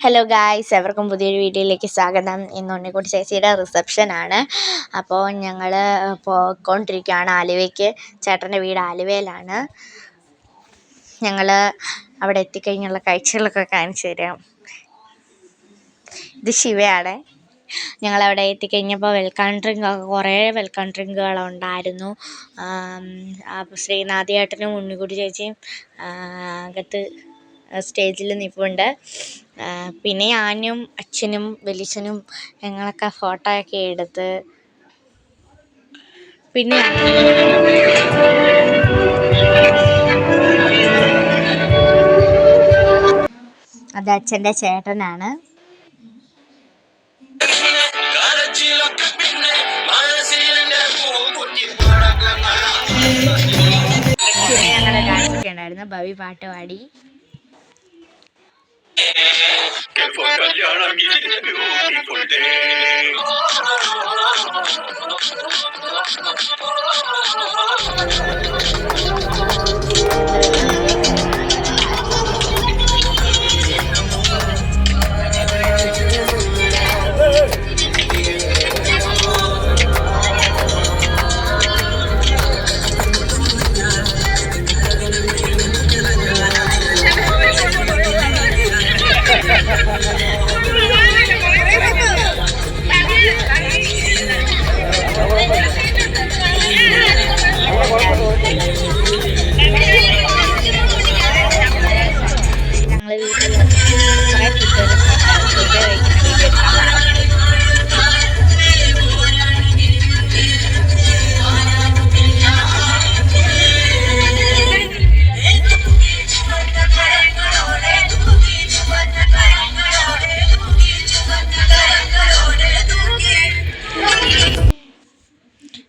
Hello guys, എവർക്കും പുതിയൊരു വീഡിയോയിലേക്ക് സ്വാഗതം. ഇന്ന് ഉണ്ണിക്കുട്ടി ചേച്ചിയുടെ റിസപ്ഷനാണ്. അപ്പോൾ ഞങ്ങൾ പോയിക്കൊണ്ടിരിക്കുകയാണ് ആലുവയ്ക്ക്. ചേട്ടൻ്റെ വീട് ആലുവയിലാണ്. ഞങ്ങൾ അവിടെ എത്തിക്കഴിഞ്ഞുള്ള കാഴ്ചകളൊക്കെ കാണിച്ചു തരാം. ഇത് ശിവയാണ്. ഞങ്ങളവിടെ എത്തിക്കഴിഞ്ഞപ്പോൾ കുറേ വെൽക്കം ഡ്രിങ്കുകളുണ്ടായിരുന്നു. ശ്രീനാഥിയേട്ടനും ഉണ്ണിക്കുട്ടി ചേച്ചിയും അകത്ത് സ്റ്റേജിൽ നിൽപ്പുണ്ട്. പിന്നെ ഞാനും അച്ഛനും വലിയച്ഛനും ഞങ്ങളൊക്കെ ഫോട്ടോയൊക്കെ എടുത്ത്, പിന്നെ അത് അച്ഛൻ്റെ ചേട്ടനാണ്. പിന്നെ ഞങ്ങളുടെ ഡാൻസൊക്കെ ഉണ്ടായിരുന്നു. ഭവി പാട്ട് പാടി.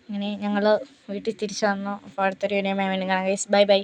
അങ്ങനെ ഞങ്ങൾ വീട്ടിൽ തിരിച്ചു വന്നു. അപ്പോൾ അടുത്തൊരു വീഡിയോ കാണാം. Bye bye.